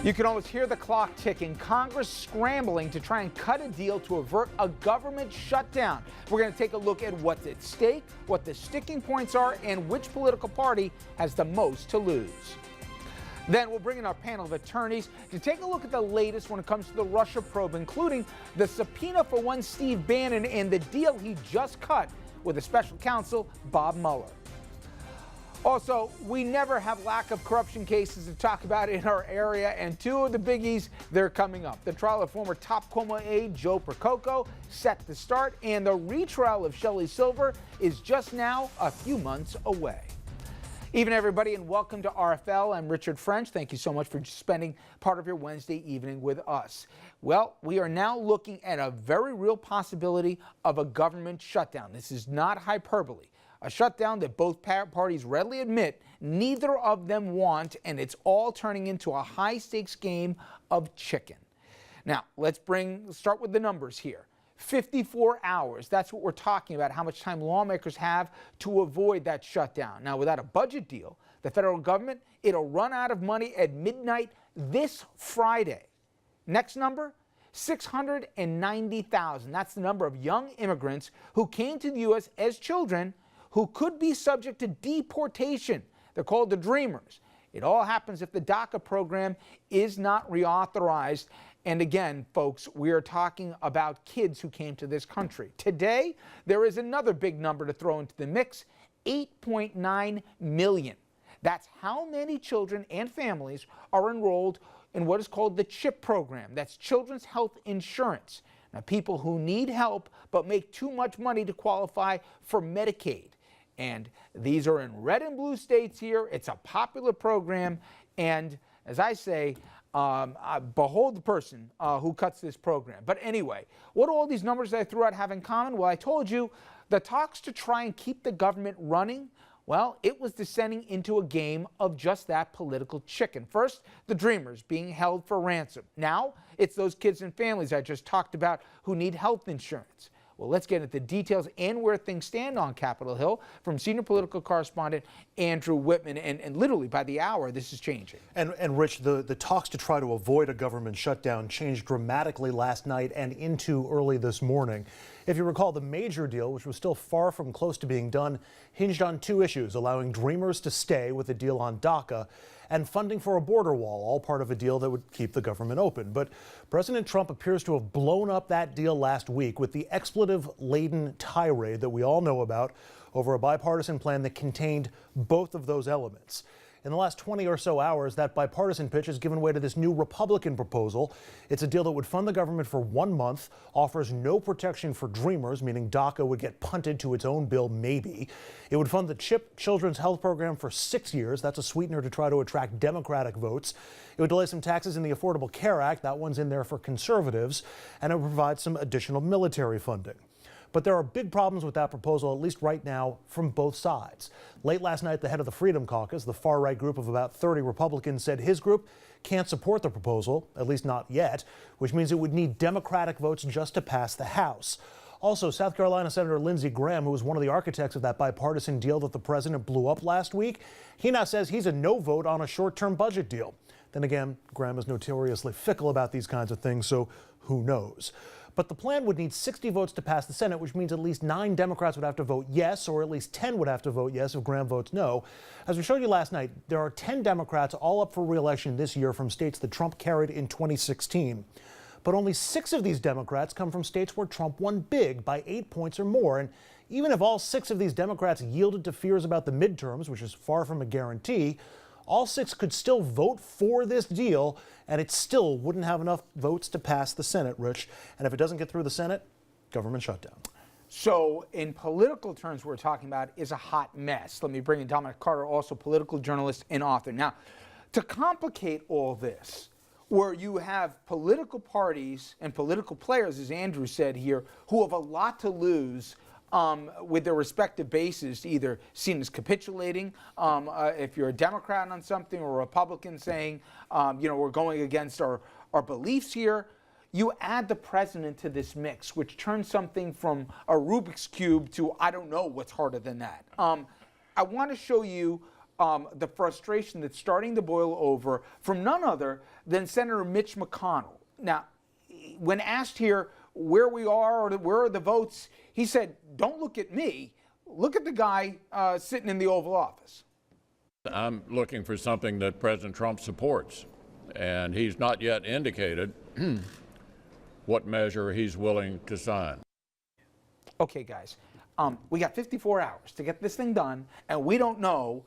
You can almost hear the clock ticking. Congress scrambling to try and cut a deal to avert a government shutdown. We're going to take a look at what's at stake, what the sticking points are, and which political party has the most to lose. Then we'll bring in our panel of attorneys to take a look at the latest when it comes to the Russia probe, including the subpoena for one Steve Bannon and the deal he just cut with the special counsel, Bob Mueller. Also, we never have lack of corruption cases to talk about in our area, and two of the biggies, they're coming up. The trial of former top Cuomo aide Joe Percoco set to start, and the retrial of Shelley Silver is just now a few months away. Evening, everybody, and welcome to RFL. I'm Richard French. Thank you so much for spending part of your Wednesday evening with us. Well, we are now looking at a very real possibility of a government shutdown. This is not hyperbole. A shutdown that both parties readily admit neither of them want, and it's all turning into a high-stakes game of chicken. Now, let's start with the numbers here. 54 hours, that's what we're talking about, how much time lawmakers have to avoid that shutdown. Now, without a budget deal, the federal government, it'll run out of money at midnight this Friday. Next number, 690,000. That's the number of young immigrants who came to the U.S. as children who could be subject to deportation. They're called the Dreamers. It all happens if the DACA program is not reauthorized. And again, folks, we are talking about kids who came to this country. Today, there is another big number to throw into the mix, 8.9 million. That's how many children and families are enrolled in what is called the CHIP program. That's Children's Health Insurance. Now, people who need help but make too much money to qualify for Medicaid. And these are in red and blue states here. It's a popular program. And as I say, behold the person who cuts this program. But anyway, what do all these numbers that I threw out have in common? Well, I told you the talks to try and keep the government running, well, it was descending into a game of just that political chicken. First, the Dreamers being held for ransom. Now, it's those kids and families I just talked about who need health insurance. Well, let's get into the details and where things stand on Capitol Hill from senior political correspondent Andrew Whitman. And literally by the hour, this is changing. And Rich, the talks to try to avoid a government shutdown changed dramatically last night and into early this morning. If you recall, the major deal, which was still far from close to being done, hinged on two issues, allowing Dreamers to stay with a deal on DACA and funding for a border wall, all part of a deal that would keep the government open. But President Trump appears to have blown up that deal last week with the expletive-laden tirade that we all know about over a bipartisan plan that contained both of those elements. In the last 20 or so hours, that bipartisan pitch has given way to this new Republican proposal. It's a deal that would fund the government for 1 month, offers no protection for Dreamers, meaning DACA would get punted to its own bill, maybe. It would fund the CHIP Children's Health Program for 6 years. That's a sweetener to try to attract Democratic votes. It would delay some taxes in the Affordable Care Act. That one's in there for conservatives. And it would provide some additional military funding. But there are big problems with that proposal, at least right now, from both sides. Late last night, the head of the Freedom Caucus, the far-right group of about 30 Republicans, said his group can't support the proposal, at least not yet, which means it would need Democratic votes just to pass the House. Also, South Carolina Senator Lindsey Graham, who was one of the architects of that bipartisan deal that the president blew up last week, he now says he's a no vote on a short-term budget deal. Then again, Graham is notoriously fickle about these kinds of things, so who knows? But the plan would need 60 votes to pass the Senate, which means at least 9 Democrats would have to vote yes, or at least 10 would have to vote yes if Graham votes no. As we showed you last night, there are 10 Democrats all up for re-election this year from states that Trump carried in 2016. But only 6 of these Democrats come from states where Trump won big by 8 points or more. And even if all 6 of these Democrats yielded to fears about the midterms, which is far from a guarantee, all 6 could still vote for this deal, and it still wouldn't have enough votes to pass the Senate, Rich. And if it doesn't get through the Senate, government shutdown. So in political terms, what we're talking about is a hot mess. Let me bring in Dominic Carter, also political journalist and author. Now, to complicate all this, where you have political parties and political players, as Andrew said here, who have a lot to lose with their respective bases, either seen as capitulating, if you're a Democrat on something, or a Republican saying, we're going against our beliefs here. You add the president to this mix, which turns something from a Rubik's Cube to I don't know what's harder than that. I want to show you the frustration that's starting to boil over from none other than Senator Mitch McConnell. Now, when asked here where we are or where are the votes, he said, don't look at me. Look at the guy sitting in the Oval Office. I'm looking for something that President Trump supports, and he's not yet indicated what measure he's willing to sign. Okay, guys, we got 54 hours to get this thing done, and we don't know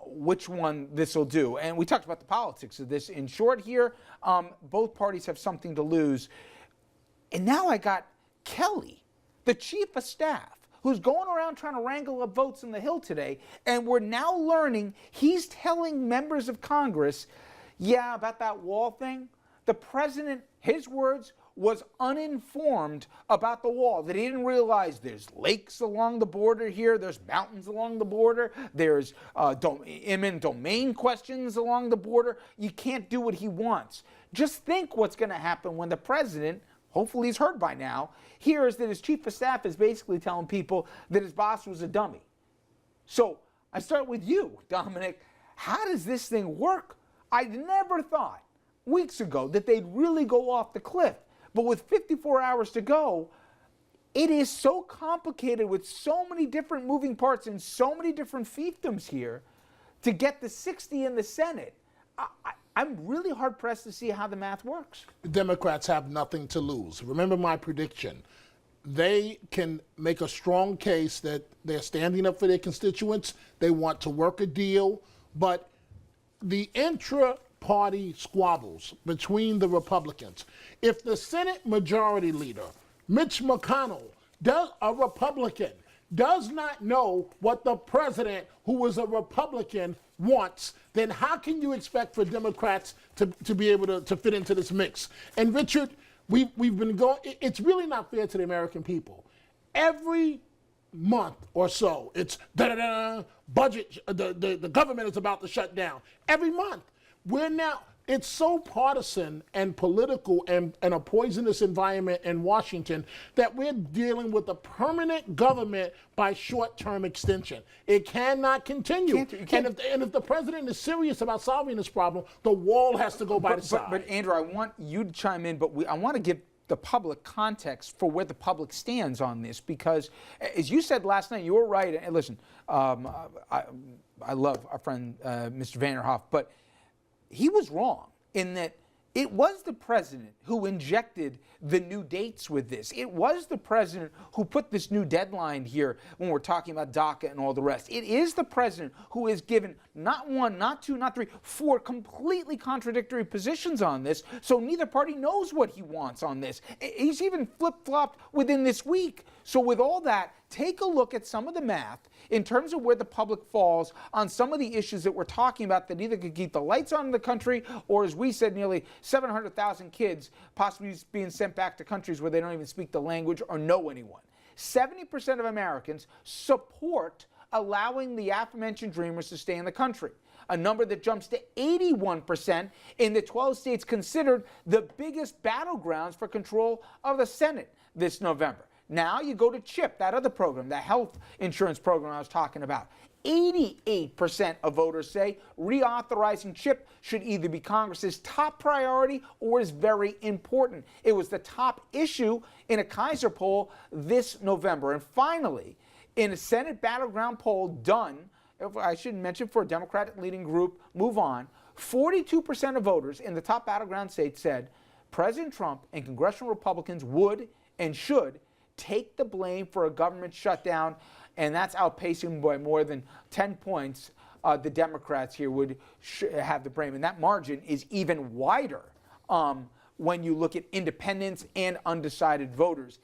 which one this will do. And we talked about the politics of this. In short here, both parties have something to lose. And now I got Kelly, the chief of staff, who's going around trying to wrangle up votes in the Hill today, and we're now learning he's telling members of Congress, yeah, about that wall thing, the president, his words, was uninformed about the wall, that he didn't realize there's lakes along the border here, there's mountains along the border, there's eminent domain questions along the border. You can't do what he wants. Just think what's going to happen when the president, hopefully he's heard by now, hears that his chief of staff is basically telling people that his boss was a dummy. So I start with you, Dominic. How does this thing work? I never thought weeks ago that they'd really go off the cliff. But with 54 hours to go, it is so complicated with so many different moving parts and so many different fiefdoms here to get the 60 in the Senate. I'm really hard-pressed to see how the math works. The Democrats have nothing to lose. Remember my prediction. They can make a strong case that they're standing up for their constituents. They want to work a deal. But the intra-party squabbles between the Republicans, if the Senate Majority Leader, Mitch McConnell, a Republican, does not know what the president, who is a Republican, wants, then how can you expect for Democrats to be able to fit into this mix? And Richard, we've been going, it's really not fair to the American people. Every month or so, it's budget, the government is about to shut down. Every month. We're now, it's so partisan and political and a poisonous environment in Washington that we're dealing with a permanent government by short-term extension. It cannot continue. And if the president is serious about solving this problem, the wall has to go by the side. But Andrew, I want you to chime in, but I want to give the public context for where the public stands on this, because as you said last night, you were right. And listen, I love our friend Mr. Vanderhoff, but he was wrong in that it was the president who injected the new dates with this. It was the president who put this new deadline here when we're talking about DACA and all the rest. It is the president who has given not one, not two, not three, four completely contradictory positions on this, so neither party knows what he wants on this. He's even flip-flopped within this week. So with all that, take a look at some of the math in terms of where the public falls on some of the issues that we're talking about that either could keep the lights on in the country or, as we said, nearly 700,000 kids possibly being sent back to countries where they don't even speak the language or know anyone. 70% of Americans support allowing the aforementioned dreamers to stay in the country, a number that jumps to 81% in the 12 states considered the biggest battlegrounds for control of the Senate this November. Now you go to CHIP, that other program, the health insurance program I was talking about. 88% of voters say reauthorizing CHIP should either be Congress's top priority or is very important. It was the top issue in a Kaiser poll this November. And finally, in a Senate battleground poll done, I should mention for a Democratic leading group, Move On, 42% of voters in the top battleground states said President Trump and congressional Republicans would and should take the blame for a government shutdown, and that's outpacing by more than 10 points. The Democrats here would have the blame, and that margin is even wider when you look at independents and undecided voters.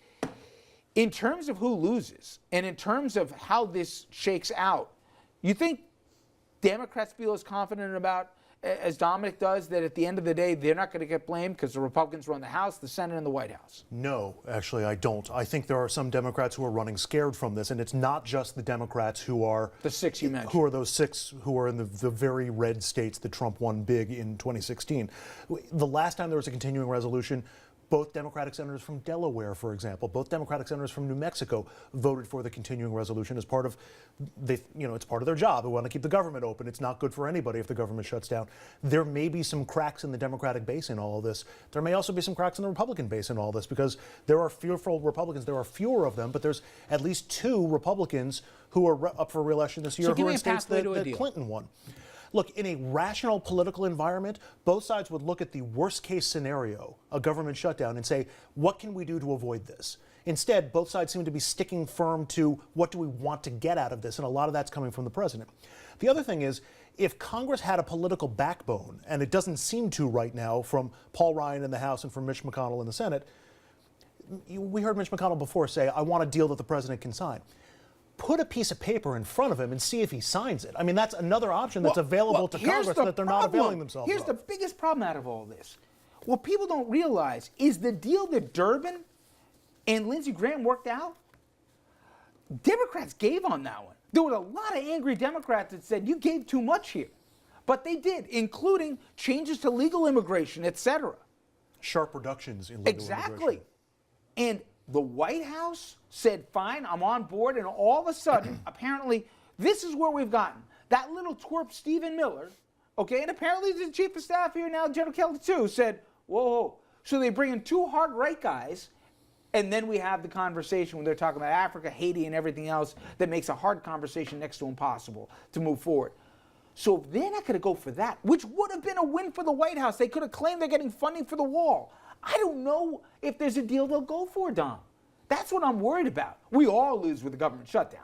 In terms of who loses, and in terms of how this shakes out, you think Democrats feel as confident about, as Dominic does, that at the end of the day, they're not going to get blamed because the Republicans run the House, the Senate, and the White House? No, actually, I don't. I think there are some Democrats who are running scared from this, and it's not just the Democrats who are... The six you mentioned. Who are those six who are in the very red states that Trump won big in 2016. The last time there was a continuing resolution, Both Democratic senators from Delaware, for example, both Democratic senators from New Mexico voted for the continuing resolution as part of it's part of their job. They want to keep the government open. It's not good for anybody if the government shuts down. There may be some cracks in the Democratic base in all of this. There may also be some cracks in the Republican base in all of this because there are fearful Republicans. There are fewer of them, but there's at least 2 Republicans who are up for re-election this year who are in states that Clinton won. Look, in a rational political environment, both sides would look at the worst case scenario, a government shutdown, and say, what can we do to avoid this? Instead, both sides seem to be sticking firm to what do we want to get out of this, and a lot of that's coming from the president. The other thing is, if Congress had a political backbone, and it doesn't seem to right now from Paul Ryan in the House and from Mitch McConnell in the Senate, we heard Mitch McConnell before say, I want a deal that the president can sign. Put a piece of paper in front of him and see if he signs it. I mean, that's another option that's available to Congress that they're not availing themselves of. Here's the biggest problem out of all this. What people don't realize is the deal that Durbin and Lindsey Graham worked out, Democrats gave on that one. There were a lot of angry Democrats that said, you gave too much here. But they did, including changes to legal immigration, et cetera. Sharp reductions in legal immigration. Exactly. And the White House said, fine, I'm on board, and all of a sudden, apparently, this is where we've gotten. That little twerp, Stephen Miller, okay, and apparently the chief of staff here now, General Kelly too, said, whoa. So they bring in 2 hard right guys, and then we have the conversation when they're talking about Africa, Haiti, and everything else that makes a hard conversation next to impossible to move forward. So if they're not going to go for that, which would have been a win for the White House, they could have claimed they're getting funding for the wall. I don't know if there's a deal they'll go for, Dom. That's what I'm worried about. We all lose with the government shutdown.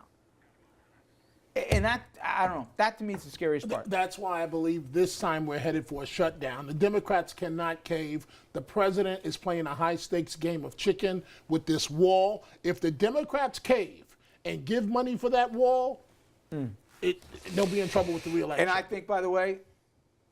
And that, I don't know, that to me is the scariest part. That's why I believe this time we're headed for a shutdown. The Democrats cannot cave. The president is playing a high-stakes game of chicken with this wall. If the Democrats cave and give money for that wall, they'll be in trouble with the re-election. And I think, by the way,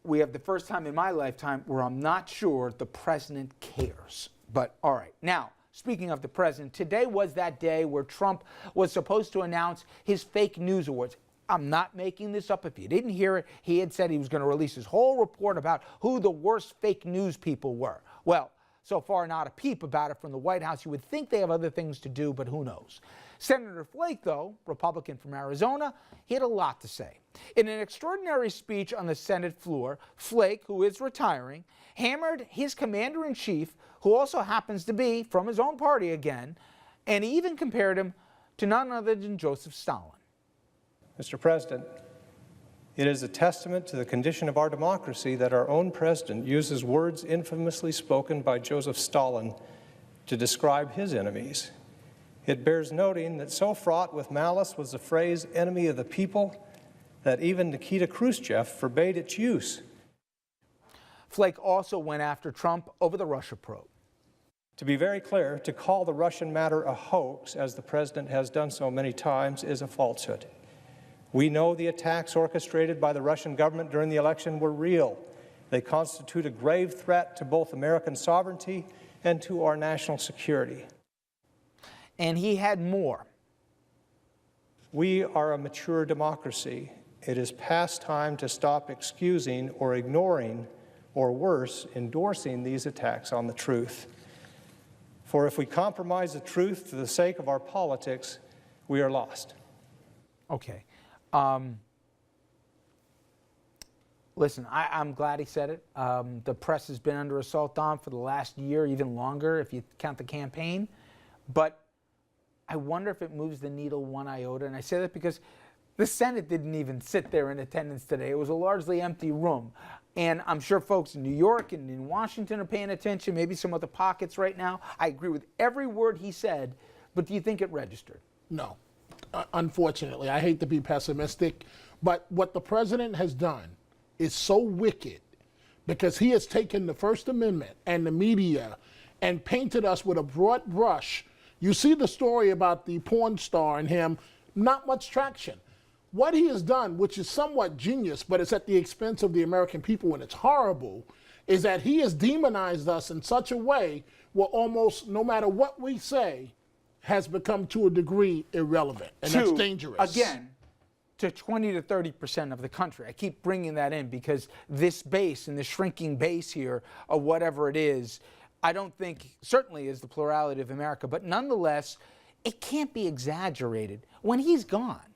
we have the first time in my lifetime where I'm not sure the president cares. But all right. Now, speaking of the president, today was that day where Trump was supposed to announce his fake news awards. I'm not making this up. If you didn't hear it, he had said he was going to release his whole report about who the worst fake news people were. Well, so far not a peep about it from the White House. You would think they have other things to do, but who knows? Senator Flake, though, Republican from Arizona, he had a lot to say. In an extraordinary speech on the Senate floor, Flake, who is retiring, hammered his commander-in-chief, who also happens to be from his own party again, and he even compared him to none other than Joseph Stalin. Mr. President, it is a testament to the condition of our democracy that our own president uses words infamously spoken by Joseph Stalin to describe his enemies. It bears noting that so fraught with malice was the phrase enemy of the people that even Nikita Khrushchev forbade its use. Flake also went after Trump over the Russia probe. To be very clear, to call the Russian matter a hoax, as the president has done so many times, is a falsehood. We know the attacks orchestrated by the Russian government during the election were real. They constitute a grave threat to both American sovereignty and to our national security. And he had more. We are a mature democracy. It is past time to stop excusing or ignoring, or worse, endorsing these attacks on the truth. For if we compromise the truth for the sake of our politics, we are lost. Okay. Listen, I'm glad he said it. The press has been under assault, Dom, for the last year, even longer, if you count the campaign. But I wonder if it moves the needle one iota. And I say that because the Senate didn't even sit there in attendance today. It was a largely empty room. And I'm sure folks in New York and in Washington are paying attention, maybe some other pockets right now. I agree with every word he said, but do you think it registered? No. Unfortunately, I hate to be pessimistic, but what the president has done is so wicked because he has taken the First Amendment and the media and painted us with a broad brush. You see the story about the porn star and him, not much traction. What he has done, which is somewhat genius, but it's at the expense of the American people and it's horrible, is that he has demonized us in such a way where almost no matter what we say has become to a degree irrelevant. And that's dangerous. Again, to 20 to 30% of the country. I keep bringing that in because this base and the shrinking base here of whatever it is, I don't think, certainly is the plurality of America, but nonetheless, it can't be exaggerated. When he's gone,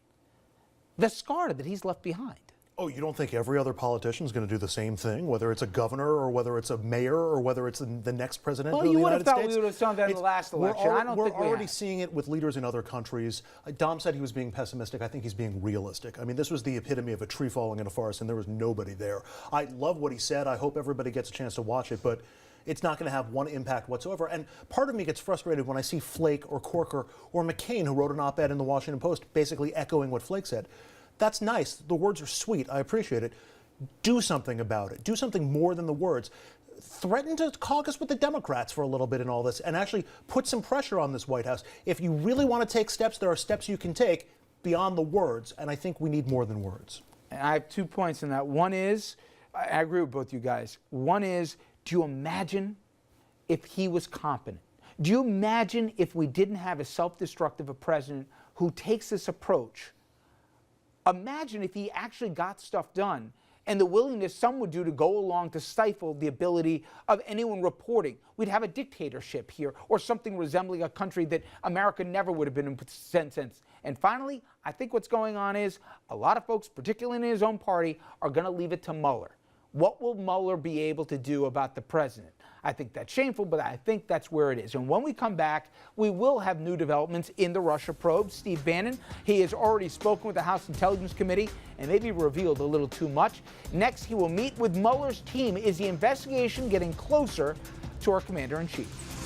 the scar that he's left behind. Oh, you don't think every other politician is going to do the same thing, whether it's a governor or whether it's a mayor or whether it's the next president of the United States? Well, you would have thought we would have done that in the last election. I don't think we have. We're already seeing it with leaders in other countries. Dom said he was being pessimistic. I think he's being realistic. I mean, this was the epitome of a tree falling in a forest, and there was nobody there. I love what he said. I hope everybody gets a chance to watch it, but it's not going to have one impact whatsoever. And part of me gets frustrated when I see Flake or Corker or McCain, who wrote an op-ed in the Washington Post basically echoing what Flake said. That's nice. The words are sweet. I appreciate it. Do something about it. Do something more than the words. Threaten to caucus with the Democrats for a little bit in all this and actually put some pressure on this White House. If you really want to take steps, there are steps you can take beyond the words, and I think we need more than words. And I have 2 points in that. One is, I agree with both you guys. One is, do you imagine if he was competent? Do you imagine if we didn't have a self-destructive president who takes this approach? Imagine if he actually got stuff done and the willingness some would do to go along to stifle the ability of anyone reporting. We'd have a dictatorship here or something resembling a country that America never would have been in since. And finally, I think what's going on is a lot of folks, particularly in his own party, are going to leave it to Mueller. What will Mueller be able to do about the president? I think that's shameful, but I think that's where it is. And when we come back, we will have new developments in the Russia probe. Steve Bannon, he has already spoken with the House Intelligence Committee and maybe revealed a little too much. Next, he will meet with Mueller's team. Is the investigation getting closer to our commander-in-chief?